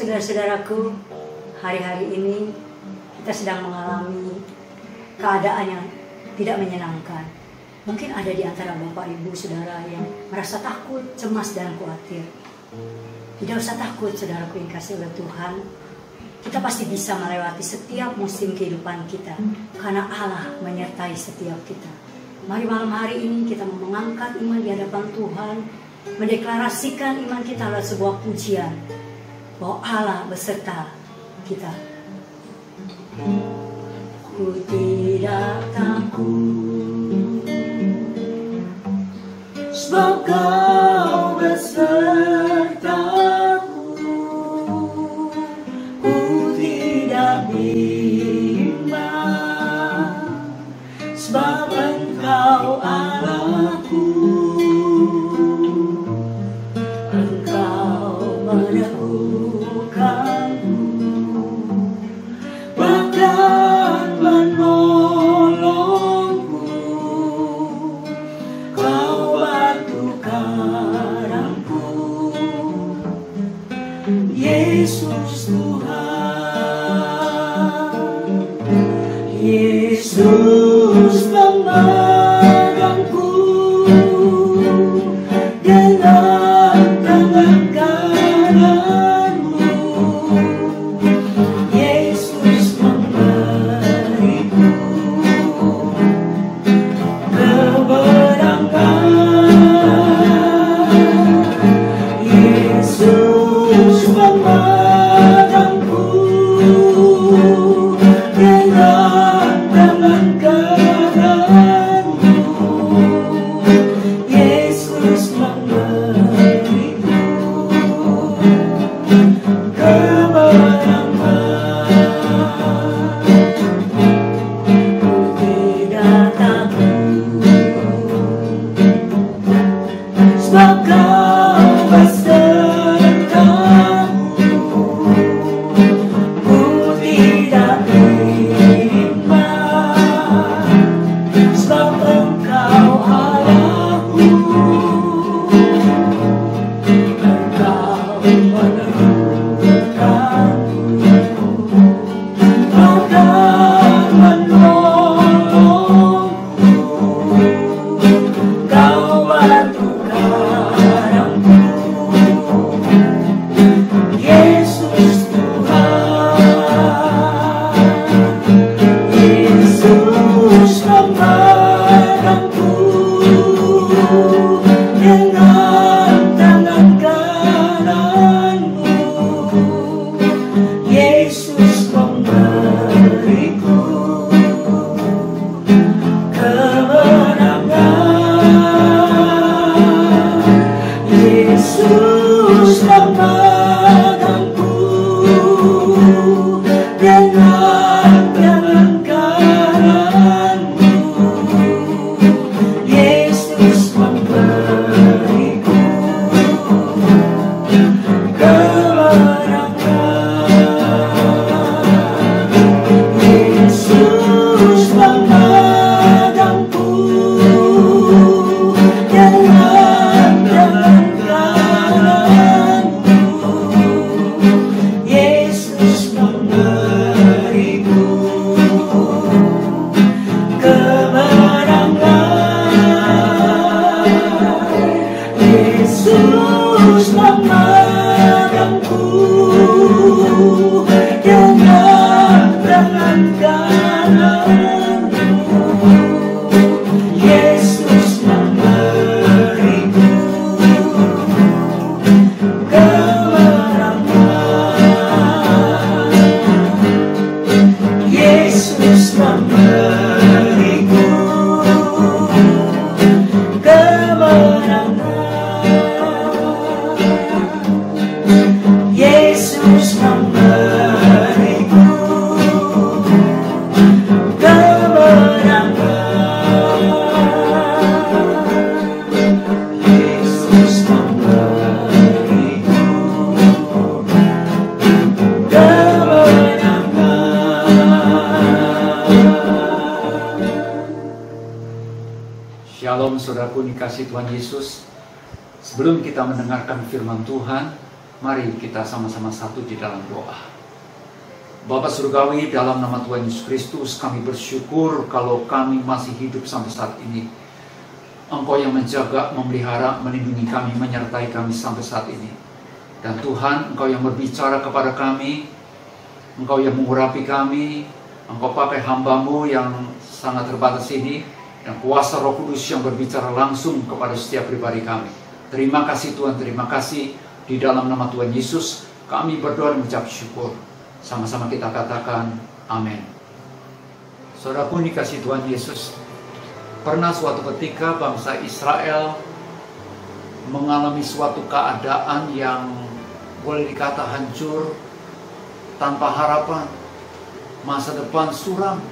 saudara-saudaraku, hari-hari ini kita sedang mengalami keadaan yang tidak menyenangkan. Mungkin ada di antara Bapak Ibu Saudara yang merasa takut, cemas dan khawatir. Tidak usah takut, saudaraku yang kasih oleh Tuhan. Kita pasti bisa melewati setiap musim kehidupan kita, karena Allah menyertai setiap kita. Mari malam hari ini kita mengangkat iman di hadapan Tuhan, mendeklarasikan iman kita adalah sebuah pujian bahwa Allah beserta kita. Ku tidak takut, sebab Kau besertaku. Ku tidak bimbang, sebab Engkau Allahku. Engkau meneguhkanku, bahkan menolongku. Kau batu karangku, Yesus Tuhan. Yesus memegangku dengan tangan kananmu. Yesus memberiku kemenangan. Yesus memegangku dengan tangan kananmu. Yesus memberiku kemenangan. Ku tidak takut, sebab Kau besertaku. Ku tidak bimbang, sebab Engkau Allahku. Engkau meneguhkanku, bahkan menolongku. Kau batu karangku, Yesus Tuhan. Yesus memegangku dengan tangan kananmu. Yesus memberiku kemenangan. Yesus memegangku dengan tangan kananmu. Yesus memberiku kemenangan. Yesus memegangku dengan tangan kananmu. Yesus memberiku kemenangan. Yesus memegangku dengan tangan kananmu. Yesus memberiku kemenangan. Yesus memberiku kemenangan. Yesus memberiku Shalom saudaraku dikasih Tuhan Yesus. Sebelum kita mendengarkan firman Tuhan, Mari kita sama-sama satu di dalam doa. Bapa Surgawi, dalam nama Tuhan Yesus Kristus, kami bersyukur kalau kami masih hidup sampai saat ini. Engkau yang menjaga, memelihara, melindungi kami, menyertai kami sampai saat ini. Dan Tuhan, Engkau yang berbicara kepada kami, Engkau yang mengurapi kami, Engkau pakai hamba-Mu yang sangat terbatas ini, dan kuasa Roh Kudus yang berbicara langsung kepada setiap pribadi kami. Terima kasih Tuhan, terima kasih. Di dalam nama Tuhan Yesus, kami berdoa dan mengucap syukur. Sama-sama kita katakan, amin. Saudaraku dikasihi Tuhan Yesus, pernah suatu ketika bangsa Israel mengalami suatu keadaan yang boleh dikata hancur, tanpa harapan, masa depan suram,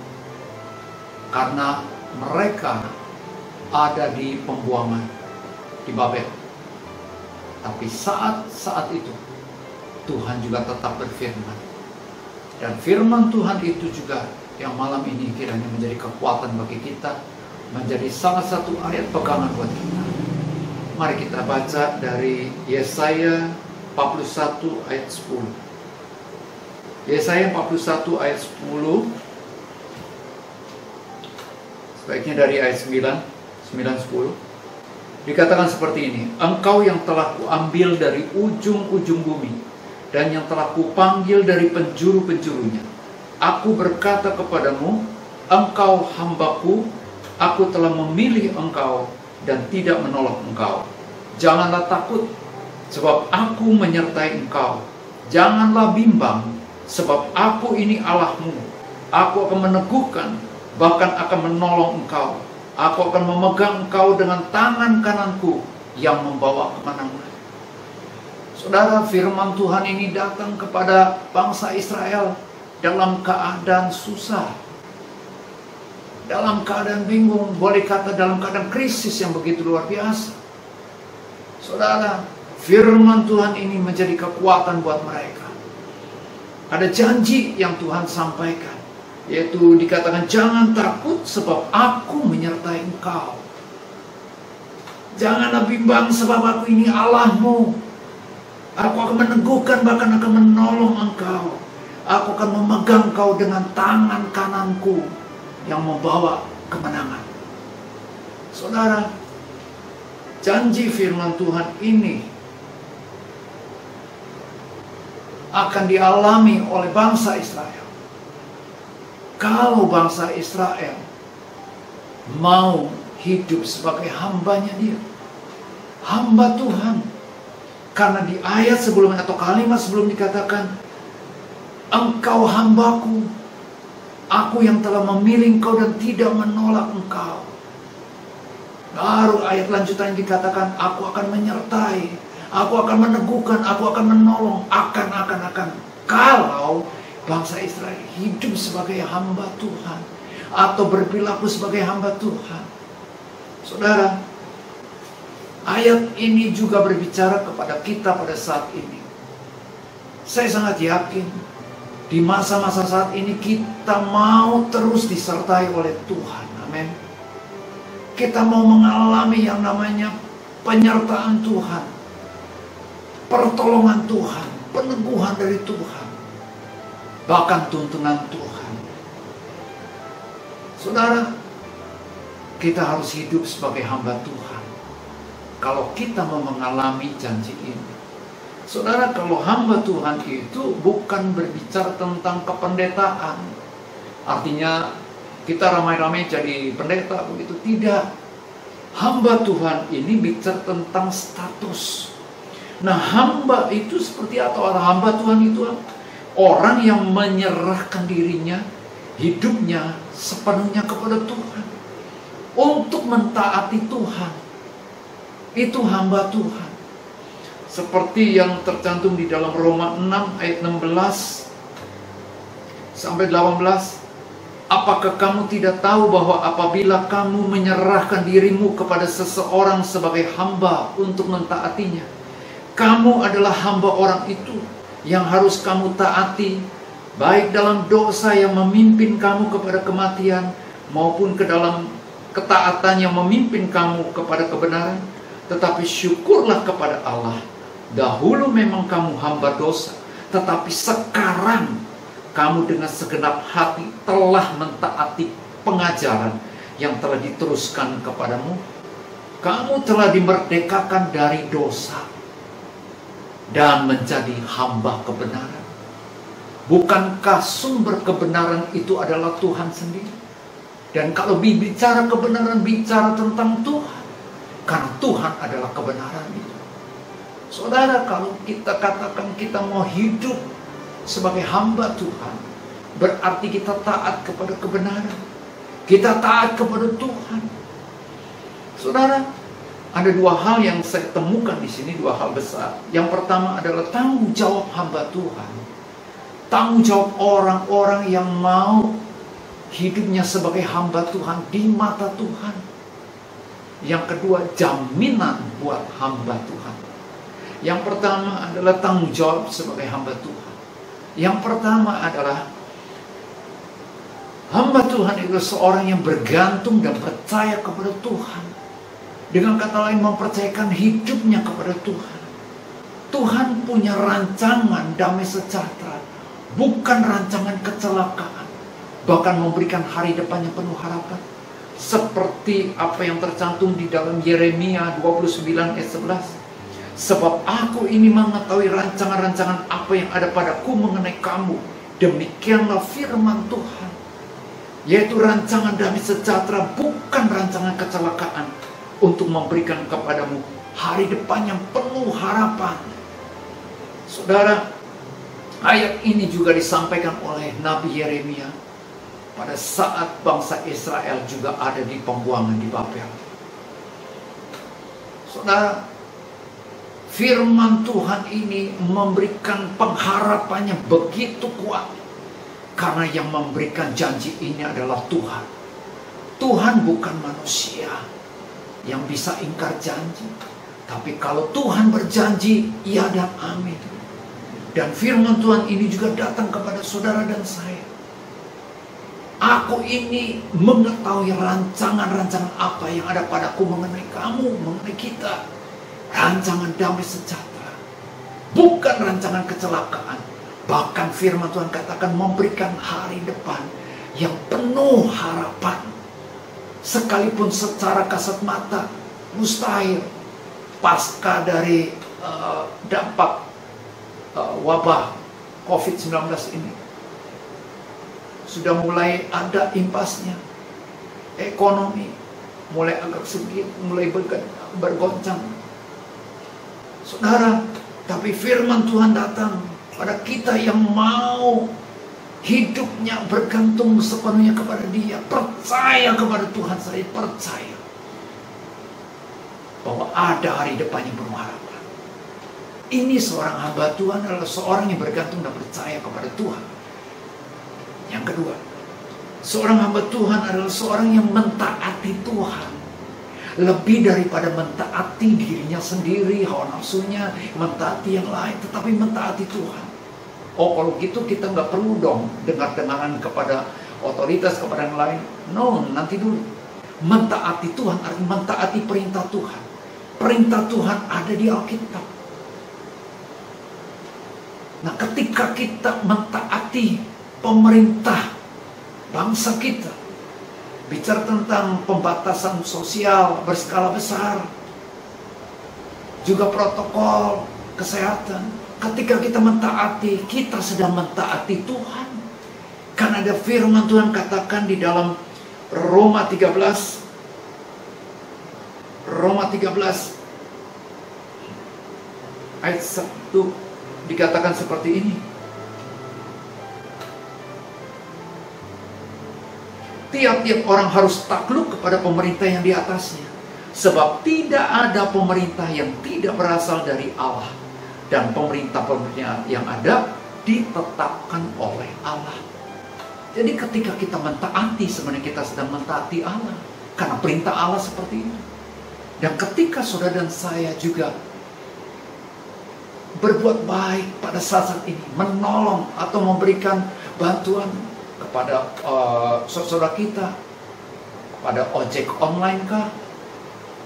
karena mereka ada di pembuangan di Babel. Tapi saat itu Tuhan juga tetap berfirman. Dan firman Tuhan itu juga yang malam ini kiranya menjadi kekuatan bagi kita, menjadi salah satu ayat pegangan buat kita. Mari kita baca dari Yesaya 41 ayat 10. Yesaya 41 ayat 10. Sebaiknya dari ayat 9, 10. Dikatakan seperti ini, Engkau yang telah kuambil dari ujung-ujung bumi, dan yang telah kupanggil dari penjuru-penjurunya. Aku berkata kepadamu, engkau hambaku, aku telah memilih engkau dan tidak menolak engkau. Janganlah takut, sebab aku menyertai engkau. Janganlah bimbang, sebab aku ini Allahmu. Aku akan meneguhkan, bahkan akan menolong engkau. Aku akan memegang engkau dengan tangan kananku yang membawa kemenangan. Saudara, firman Tuhan ini datang kepada bangsa Israel dalam keadaan susah, dalam keadaan bingung, boleh kata dalam keadaan krisis yang begitu luar biasa. Saudara, firman Tuhan ini menjadi kekuatan buat mereka. Ada janji yang Tuhan sampaikan, yaitu dikatakan, jangan takut sebab aku menyertai engkau. Janganlah bimbang sebab aku ini Allahmu. Aku akan meneguhkan, bahkan akan menolong engkau. Aku akan memegang engkau dengan tangan kananku yang membawa kemenangan. Saudara, janji firman Tuhan ini akan dialami oleh bangsa Israel. Kalau bangsa Israel mau hidup sebagai hambanya dia, hamba Tuhan. Karena di ayat sebelumnya atau kalimat sebelum dikatakan, engkau hambaku, aku yang telah memilih engkau dan tidak menolak engkau. Baru ayat lanjutan dikatakan, aku akan menyertai, aku akan meneguhkan, aku akan menolong, akan. Kalau bangsa Israel hidup sebagai hamba Tuhan, atau berperilaku sebagai hamba Tuhan. Saudara, ayat ini juga berbicara kepada kita pada saat ini. Saya sangat yakin di masa-masa saat ini kita mau terus disertai oleh Tuhan. Amin. Kita mau mengalami yang namanya penyertaan Tuhan, pertolongan Tuhan, peneguhan dari Tuhan, bahkan tuntunan Tuhan. Saudara, kita harus hidup sebagai hamba Tuhan kalau kita mau mengalami janji ini. Saudara, kalau hamba Tuhan itu bukan berbicara tentang kependetaan, artinya kita ramai-ramai jadi pendeta begitu, tidak. Hamba Tuhan ini bicara tentang status. Nah, hamba itu seperti apa? Orang hamba Tuhan itu orang yang menyerahkan dirinya, hidupnya sepenuhnya kepada Tuhan untuk mentaati Tuhan. Itu hamba Tuhan. Seperti yang tercantum di dalam Roma 6 ayat 16 sampai 18. Apakah kamu tidak tahu bahwa apabila kamu menyerahkan dirimu kepada seseorang sebagai hamba untuk mentaatinya, kamu adalah hamba orang itu yang harus kamu taati, baik dalam dosa yang memimpin kamu kepada kematian, maupun ke dalam ketaatan yang memimpin kamu kepada kebenaran. Tetapi syukurlah kepada Allah Dahulu memang kamu hamba dosa, tetapi sekarang kamu dengan segenap hati telah mentaati pengajaran yang telah diteruskan kepadamu. Kamu telah dimerdekakan dari dosa dan menjadi hamba kebenaran. Bukankah sumber kebenaran itu adalah Tuhan sendiri? Dan kalau bicara kebenaran, bicara tentang Tuhan. Karena Tuhan adalah kebenaran itu. Saudara, kalau kita katakan kita mau hidup sebagai hamba Tuhan, berarti kita taat kepada kebenaran. Kita taat kepada Tuhan. Saudara, ada dua hal yang saya temukan di sini, dua hal besar. Yang pertama adalah tanggung jawab hamba Tuhan. Tanggung jawab orang-orang yang mau hidupnya sebagai hamba Tuhan di mata Tuhan. Yang kedua, jaminan buat hamba Tuhan. Yang pertama adalah tanggung jawab sebagai hamba Tuhan. Yang pertama adalah hamba Tuhan itu seorang yang bergantung dan percaya kepada Tuhan. Dengan kata lain, mempercayakan hidupnya kepada Tuhan. Tuhan punya rancangan damai sejahtera, bukan rancangan kecelakaan. Bahkan memberikan hari depan yang penuh harapan. Seperti apa yang tercantum di dalam Yeremia 29 ayat 11. Sebab aku ini mengetahui rancangan-rancangan apa yang ada padaku mengenai kamu. Demikianlah firman Tuhan. Yaitu rancangan damai sejahtera, bukan rancangan kecelakaan. Untuk memberikan kepadamu hari depan yang penuh harapan. Saudara, ayat ini juga disampaikan oleh Nabi Yeremia pada saat bangsa Israel juga ada di pembuangan di Babel. Saudara, firman Tuhan ini memberikan pengharapannya begitu kuat. Karena yang memberikan janji ini adalah Tuhan. Tuhan bukan manusia yang bisa ingkar janji. Tapi kalau Tuhan berjanji, ya dan amin. Dan firman Tuhan ini juga datang kepada saudara dan saya. Aku ini mengetahui rancangan-rancangan apa yang ada padaku mengenai kamu, mengenai kita. Rancangan damai sejahtera, bukan rancangan kecelakaan. Bahkan firman Tuhan katakan memberikan hari depan yang penuh harapan. Sekalipun secara kasat mata mustahil pasca dari dampak wabah COVID-19 ini sudah mulai ada impasnya. Ekonomi mulai agak sedikit mulai bergoncang. Saudara, tapi firman Tuhan datang pada kita yang mau hidupnya bergantung sepenuhnya kepada Dia, percaya kepada Tuhan. Saya percaya bahwa ada hari depan yang penuh harapan. Ini seorang hamba Tuhan adalah seorang yang bergantung dan percaya kepada Tuhan. Yang kedua, seorang hamba Tuhan adalah seorang yang mentaati Tuhan. Lebih daripada mentaati dirinya sendiri, hawa nafsunya, mentaati yang lain, tetapi mentaati Tuhan. Oh, kalau gitu kita nggak perlu dong dengar-dengaran kepada otoritas, kepada yang lain. No, nanti dulu. Mentaati Tuhan artinya mentaati perintah Tuhan. Perintah Tuhan ada di Alkitab. Nah, ketika kita mentaati pemerintah bangsa kita, bicara tentang pembatasan sosial berskala besar, juga protokol kesehatan. Ketika kita mentaati, kita sedang mentaati Tuhan. Karena ada firman Tuhan katakan di dalam Roma 13 ayat 1 dikatakan seperti ini. Tiap-tiap orang harus takluk kepada pemerintah yang di atasnya. Sebab tidak ada pemerintah yang tidak berasal dari Allah. Dan pemerintah-pemerintah yang ada ditetapkan oleh Allah. Jadi ketika kita mentaati, sebenarnya kita sedang mentaati Allah. Karena perintah Allah seperti itu. Dan ketika saudara dan saya juga berbuat baik pada saat ini, menolong atau memberikan bantuan kepada saudara kita, pada ojek online kah,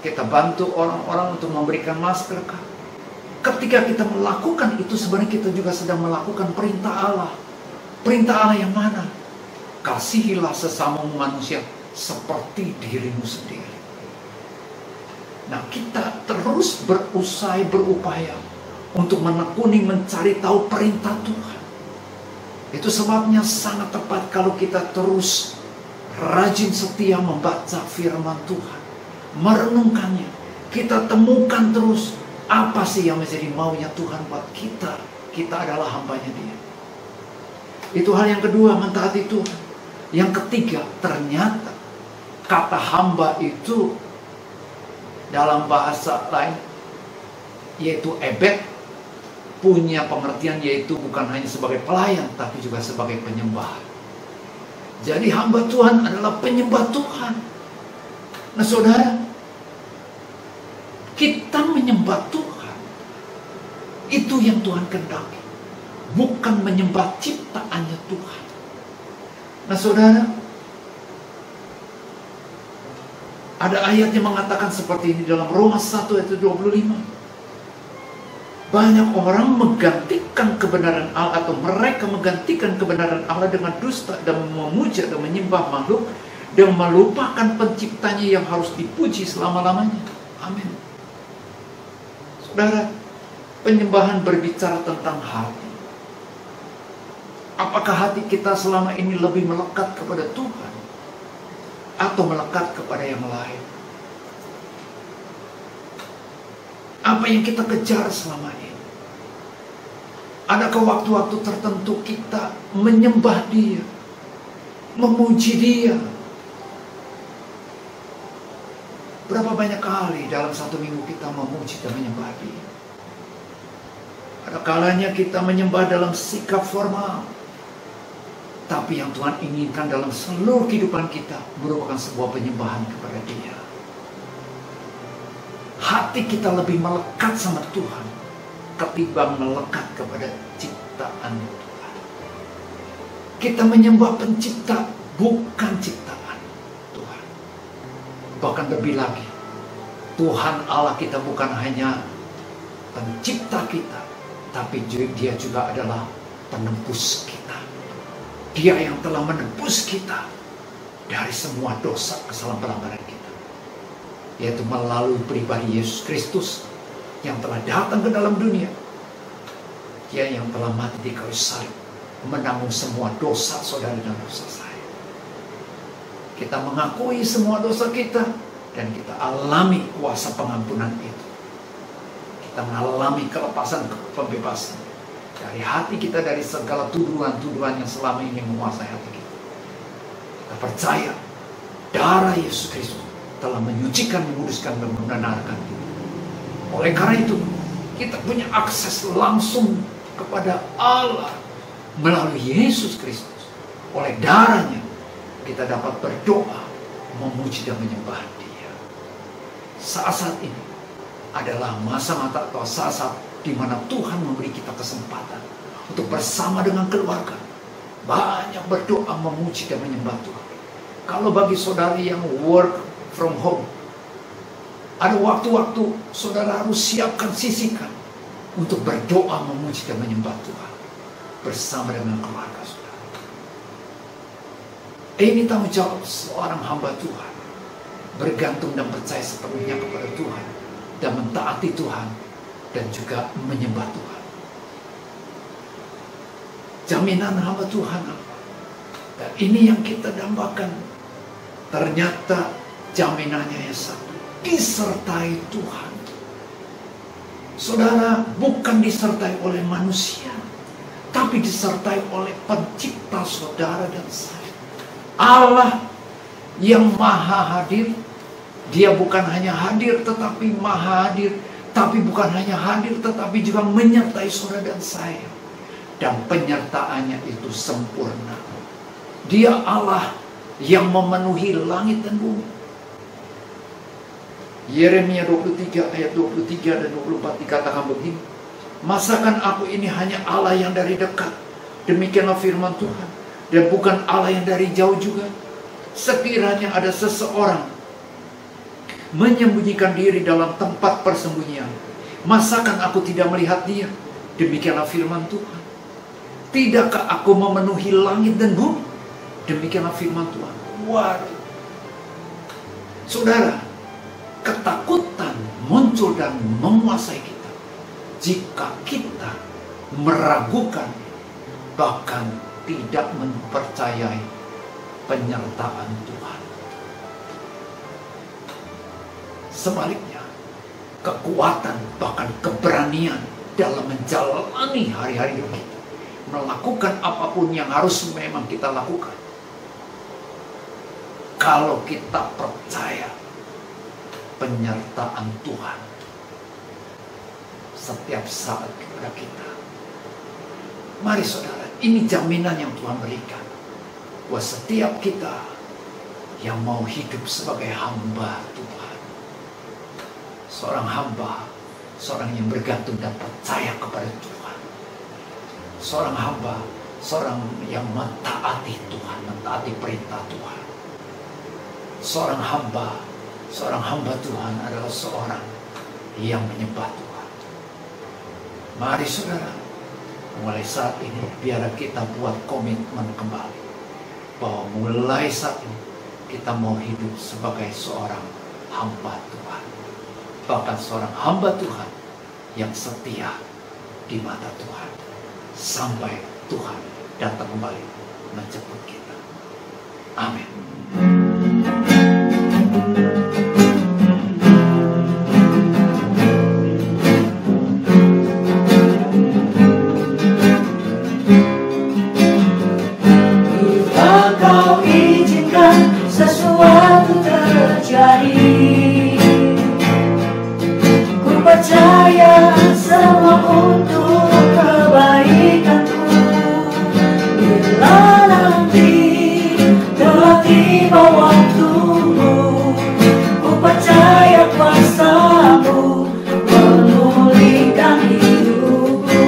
kita bantu orang-orang untuk memberikan masker kah, ketika kita melakukan itu, sebenarnya kita juga sedang melakukan perintah Allah. Perintah Allah yang mana? Kasihilah sesama manusia seperti dirimu sendiri. Nah, kita terus berupaya untuk menekuni, mencari tahu perintah Tuhan. Itu sebabnya sangat tepat kalau kita terus rajin setia membaca firman Tuhan, merenungkannya. Kita temukan terus apa sih yang menjadi maunya Tuhan buat kita. Kita adalah hambanya Dia. Itu hal yang kedua, mentaati Tuhan. Yang ketiga, ternyata kata hamba itu dalam bahasa lain, yaitu ebed, punya pengertian yaitu bukan hanya sebagai pelayan, tapi juga sebagai penyembah. Jadi hamba Tuhan adalah penyembah Tuhan. Nah saudara, kita menyembah Tuhan, itu yang Tuhan kehendaki, bukan menyembah ciptaannya Tuhan. Nah saudara, ada ayat yang mengatakan seperti ini dalam Roma 1 ayat 25. Banyak orang menggantikan kebenaran Allah, atau mereka menggantikan kebenaran Allah dengan dusta dan memuja dan menyembah makhluk dan melupakan penciptanya yang harus dipuji selama-lamanya. Amin. Saudara, penyembahan berbicara tentang hati. Apakah hati kita selama ini lebih melekat kepada Tuhan atau melekat kepada yang lain? Apa yang kita kejar selama ini? Adakah waktu-waktu tertentu kita menyembah Dia, memuji Dia? Berapa banyak kali dalam satu minggu kita memuji dan menyembah Dia? Ada kalanya kita menyembah dalam sikap formal, tapi yang Tuhan inginkan dalam seluruh kehidupan kita merupakan sebuah penyembahan kepada Dia. Hati kita lebih melekat sama Tuhan ketimbang melekat kepada ciptaan Tuhan. Kita menyembah pencipta, bukan ciptaan Tuhan. Bahkan lebih lagi, Tuhan Allah kita bukan hanya pencipta kita, tapi Dia juga adalah penebus kita. Dia yang telah menebus kita dari semua dosa, kesalahan, pelanggaran kita, yaitu melalui pribadi Yesus Kristus yang telah datang ke dalam dunia. Dia yang telah mati di kayu salib, menanggung semua dosa saudara dan dosa saya. Kita mengakui semua dosa kita dan kita alami kuasa pengampunan itu. Kita mengalami kelepasan, pembebasan dari hati kita, dari segala tuduhan-tuduhan yang selama ini menguasai hati kita. Kita percaya darah Yesus Kristus telah menyucikan, menguduskan, dan membenarkan kita. Oleh karena itu, kita punya akses langsung kepada Allah melalui Yesus Kristus. Oleh darahnya, kita dapat berdoa, memuji dan menyembah Dia. Saat-saat ini adalah masa-masa atau saat-saat di mana Tuhan memberi kita kesempatan untuk bersama dengan keluarga banyak berdoa, memuji dan menyembah Tuhan. Kalau bagi saudari yang work from home, ada waktu-waktu saudara harus siapkan, sisihkan untuk berdoa, memuji dan menyembah Tuhan bersama dengan keluarga saudara. Ini tanggung jawab seorang hamba Tuhan, bergantung dan percaya sepenuhnya kepada Tuhan dan mentaati Tuhan dan juga menyembah Tuhan. Jaminan hamba Tuhan apa? Dan ini yang kita dambakan. Ternyata jaminannya yang satu, disertai Tuhan. Saudara, bukan disertai oleh manusia, tapi disertai oleh pencipta saudara dan saya. Allah yang maha hadir. Dia bukan hanya hadir tetapi maha hadir, tapi bukan hanya hadir tetapi juga menyertai saudara dan saya. Dan penyertaannya itu sempurna. Dia Allah yang memenuhi langit dan bumi. Yeremia 23 ayat 23 dan 24 dikatakan begini, masakan aku ini hanya Allah yang dari dekat? Demikianlah firman Tuhan. Dan bukan Allah yang dari jauh juga. Sekiranya ada seseorang menyembunyikan diri dalam tempat persembunyian, Masakan aku tidak melihat Dia? Demikianlah firman Tuhan. Tidakkah aku memenuhi langit dan bumi? Demikianlah firman Tuhan. Waduh. Saudara, ketakutan muncul dan menguasai kita jika kita meragukan, bahkan tidak mempercayai penyertaan Tuhan. Sebaliknya, kekuatan bahkan keberanian dalam menjalani hari-hari hidup kita, melakukan apapun yang harus memang kita lakukan, kalau kita percaya penyertaan Tuhan setiap saat kepada kita. Mari saudara, ini jaminan yang Tuhan berikan bahwa setiap kita yang mau hidup sebagai hamba Tuhan, seorang hamba, seorang yang bergantung dan percaya kepada Tuhan, seorang hamba, seorang yang mentaati Tuhan, mentaati perintah Tuhan. Seorang hamba Tuhan adalah seorang yang menyembah Tuhan. Mari saudara, mulai saat ini biar kita buat komitmen kembali bahwa mulai saat ini kita mau hidup sebagai seorang hamba Tuhan, bahkan seorang hamba Tuhan yang setia di mata Tuhan sampai Tuhan datang kembali menjemput kita. Amin. Sesuatu terjadi, ku percaya semua untuk kebaikanku. Bila nanti telah tiba waktumu, ku percaya kuasa-Mu memulihkan hidupku.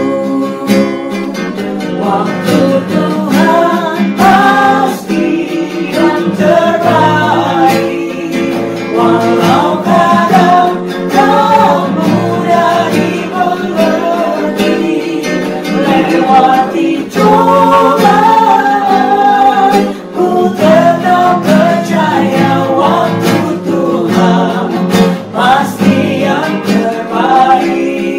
Waktu Tuhan pasti yang terbaik, walau kadang tak mudah dimengerti, lewati cobaan, ku tetap percaya waktu Tuhan pasti yang terbaik.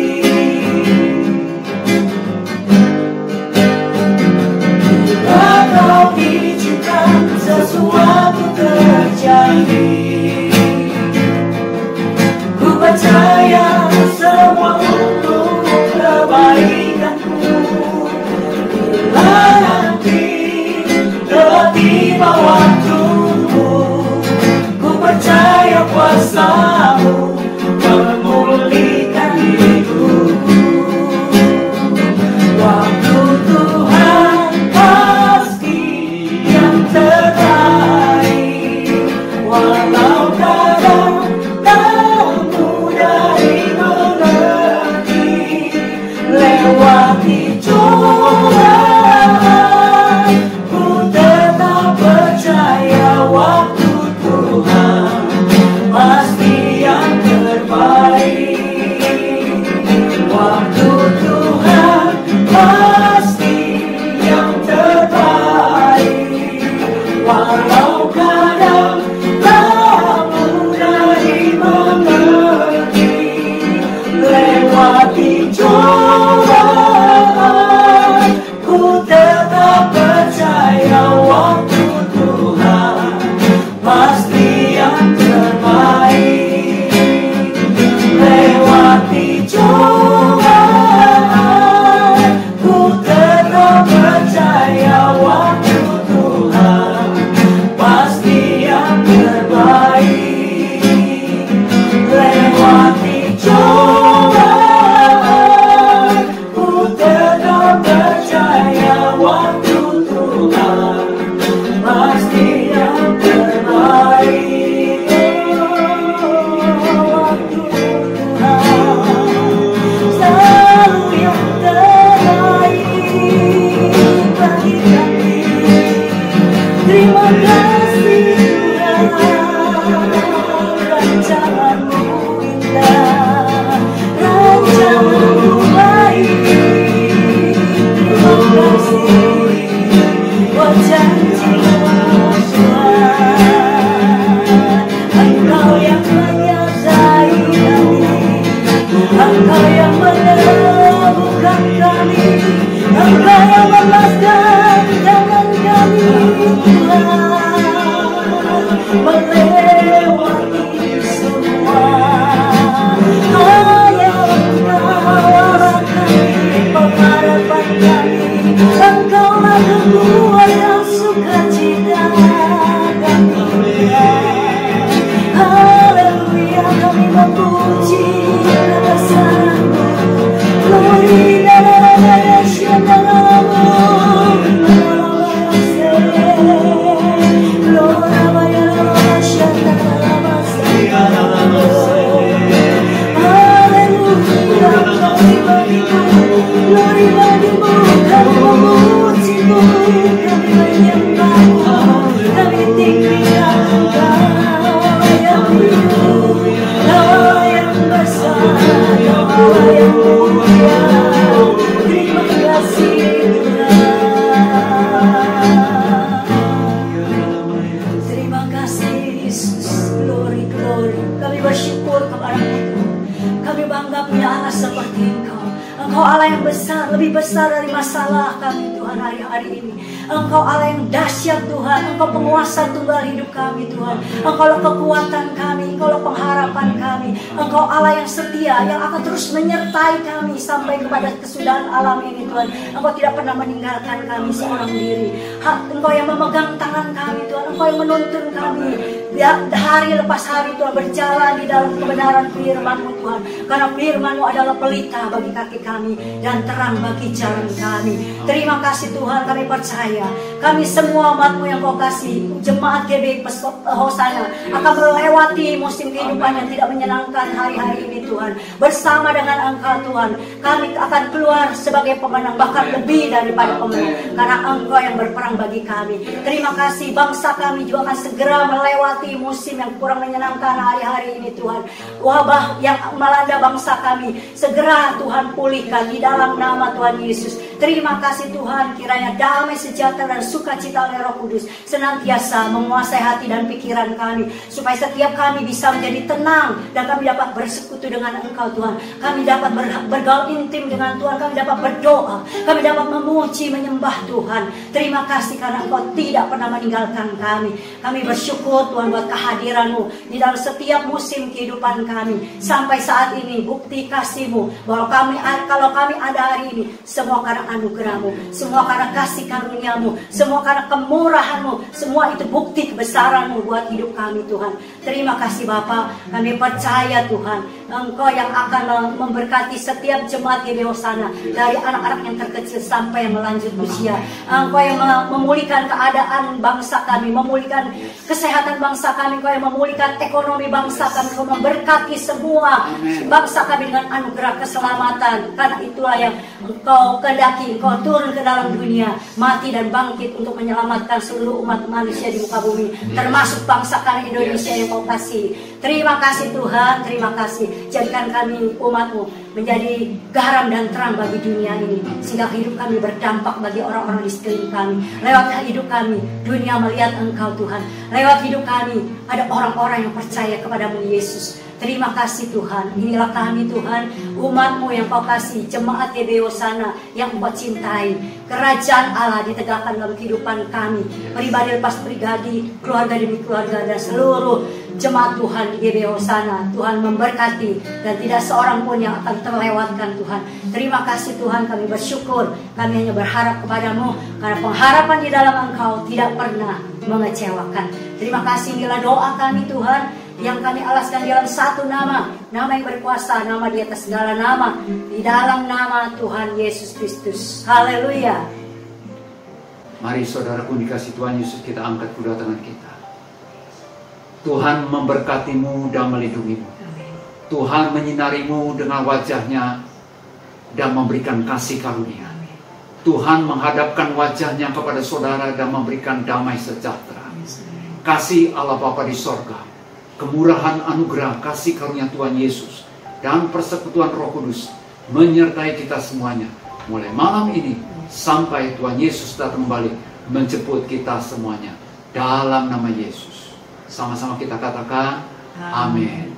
Bila Kau izinkan sesuatu terjadi, ku percaya semua untuk kebaikanku. Bila nanti telah tiba waktumu, ku percaya kuasa-Mu memulihkan hidupku. Waktu Tuhan pasti yang terbaik, walau kadang tak mudah dimengerti, lewati cobaan, ku tetap percaya waktu Tuhan pasti Engkau Allah yang besar, lebih besar dari masalah kami Tuhan hari-hari ini. Engkau Allah yang dahsyat Tuhan, Engkau penguasa tunggal hidup kami Tuhan. Engkau lah kekuatan kami, Engkau lah pengharapan kami. Engkau Allah yang setia, yang akan terus menyertai kami sampai kepada kesudahan alam ini Tuhan. Engkau tidak pernah meninggalkan kami seorang diri. Engkau yang memegang tangan kami Tuhan, Engkau yang menuntun kami hari lepas hari Tuhan, berjalan di dalam kebenaran firman-Mu Tuhan. Karena firman-Mu adalah pelita bagi kaki kami dan terang bagi jalan kami. Terima kasih Tuhan, kami percaya kami semua umat-Mu yang Kau kasih, jemaat GBI Hosana akan melewati musim kehidupan yang tidak menyenangkan hari-hari ini Tuhan. Bersama dengan Engkau Tuhan, kami akan keluar sebagai pemenang, bahkan lebih daripada pemenang, karena Engkau yang berperang bagi kami. Terima kasih, bangsa kami juga akan segera melewati musim yang kurang menyenangkan hari-hari ini Tuhan. Wabah yang melanda bangsa kami segera Tuhan pulihkan di dalam nama Tuhan Yesus. Terima kasih Tuhan, kiranya damai sejahtera dan sukacita oleh Roh Kudus senantiasa menguasai hati dan pikiran kami, supaya setiap kami bisa menjadi tenang dan kami dapat bersekutu dengan Engkau Tuhan. Kami dapat bergaul intim dengan Tuhan, kami dapat berdoa, kami dapat memuji menyembah Tuhan. Terima kasih karena Engkau tidak pernah meninggalkan kami. Kami bersyukur Tuhan buat kehadiran-Mu di dalam setiap musim kehidupan kami sampai saat ini. Bukti kasih-Mu bahwa kalau kami ada hari ini, semua karena anugerah-Mu, semua karena kasih karunia-Mu, semua karena kemurahan-Mu, semua itu bukti kebesaran-Mu buat hidup kami Tuhan. Terima kasih Bapa, kami percaya Tuhan, Engkau yang akan memberkati setiap jemaat GBI Hosana, dari anak-anak yang terkecil sampai yang melanjut usia. Engkau yang memulihkan keadaan bangsa kami, memulihkan kesehatan bangsa kami, Engkau yang memulihkan ekonomi bangsa kami, Engkau memberkati semua bangsa kami dengan anugerah keselamatan. Karena itulah yang Engkau kehendaki, Engkau turun ke dalam dunia, mati dan bangkit untuk menyelamatkan seluruh umat manusia di muka bumi, termasuk bangsa kami Indonesia yang Kau kasih. Terima kasih Tuhan, terima kasih. Jadikan kami umat-Mu menjadi garam dan terang bagi dunia ini, sehingga hidup kami berdampak bagi orang-orang di sekeliling kami. Lewat hidup kami, dunia melihat Engkau Tuhan. Lewat hidup kami, ada orang-orang yang percaya kepadamu Yesus. Terima kasih Tuhan. Inilah kami Tuhan, umat-Mu yang Kau kasih, jemaat GBI Hosana yang Kau cintai. Kerajaan Allah ditegakkan dalam kehidupan kami, pribadi lepas pribadi, keluarga demi keluarga, dan seluruh jemaat Tuhan di GBI Hosana. Tuhan memberkati dan tidak seorang pun yang akan terlewatkan Tuhan. Terima kasih Tuhan, kami bersyukur. Kami hanya berharap kepadamu, karena pengharapan di dalam Engkau tidak pernah mengecewakan. Terima kasih, inilah doa kami Tuhan, yang kami alaskan di dalam satu nama, nama yang berkuasa, nama di atas segala nama, di dalam nama Tuhan Yesus Kristus. Haleluya. Mari saudaraku dikasih Tuhan Yesus, kita angkat kedua tangan kita. Tuhan memberkatimu dan melindungimu. Tuhan menyinarimu dengan wajahnya dan memberikan kasih karunia. Tuhan menghadapkan wajahnya kepada saudara dan memberikan damai sejahtera. Kasih Allah Bapa di sorga, kemurahan anugerah kasih karunia Tuhan Yesus, dan persekutuan Roh Kudus menyertai kita semuanya, mulai malam ini sampai Tuhan Yesus datang kembali menjemput kita semuanya. Dalam nama Yesus. Sama-sama kita katakan, amin.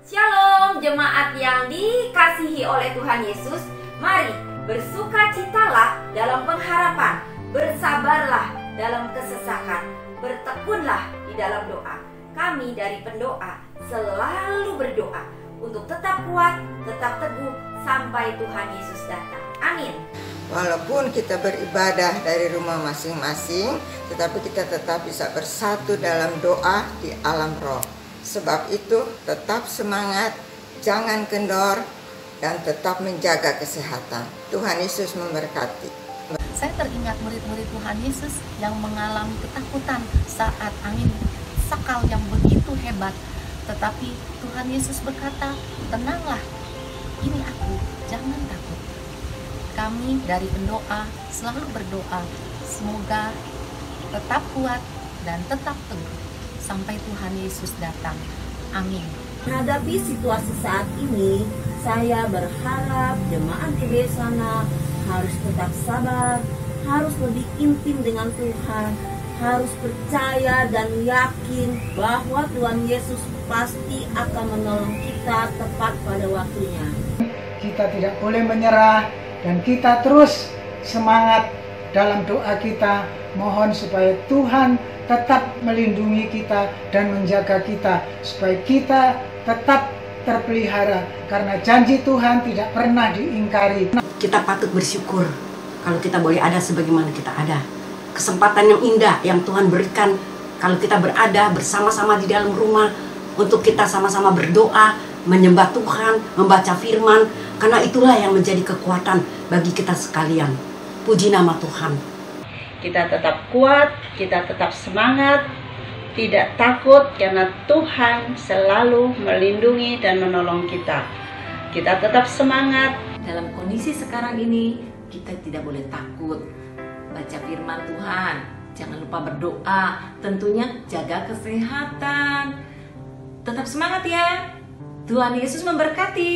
Shalom jemaat yang dikasihi oleh Tuhan Yesus. Mari bersukacitalah dalam pengharapan, bersabarlah dalam kesesakan, bertekunlah di dalam doa. Kami dari pendoa selalu berdoa untuk tetap kuat, tetap teguh sampai Tuhan Yesus datang. Amin. Walaupun kita beribadah dari rumah masing-masing, tetapi kita tetap bisa bersatu dalam doa di alam roh. Sebab itu tetap semangat, jangan kendor, dan tetap menjaga kesehatan. Tuhan Yesus memberkati. Saya teringat murid-murid Tuhan Yesus yang mengalami ketakutan saat angin sakal yang begitu hebat. Tetapi Tuhan Yesus berkata, tenanglah, ini aku, jangan takut. Kami dari pendoa selalu berdoa, semoga tetap kuat dan tetap teguh sampai Tuhan Yesus datang. Amin. Menghadapi situasi saat ini, saya berharap jemaat GBI sana harus tetap sabar, harus lebih intim dengan Tuhan, harus percaya dan yakin bahwa Tuhan Yesus pasti akan menolong kita tepat pada waktunya. Kita tidak boleh menyerah dan kita terus semangat dalam doa kita. Mohon supaya Tuhan tetap melindungi kita dan menjaga kita, supaya kita tetap terpelihara, karena janji Tuhan tidak pernah diingkari. Kita patut bersyukur kalau kita boleh ada sebagaimana kita ada. Kesempatan yang indah yang Tuhan berikan kalau kita berada bersama-sama di dalam rumah untuk kita sama-sama berdoa, menyembah Tuhan, membaca firman, karena itulah yang menjadi kekuatan bagi kita sekalian. Puji nama Tuhan. Kita tetap kuat, kita tetap semangat, tidak takut karena Tuhan selalu melindungi dan menolong kita. Kita tetap semangat. Dalam kondisi sekarang ini, kita tidak boleh takut. Baca firman Tuhan, jangan lupa berdoa, tentunya jaga kesehatan. Tetap semangat ya. Tuhan Yesus memberkati.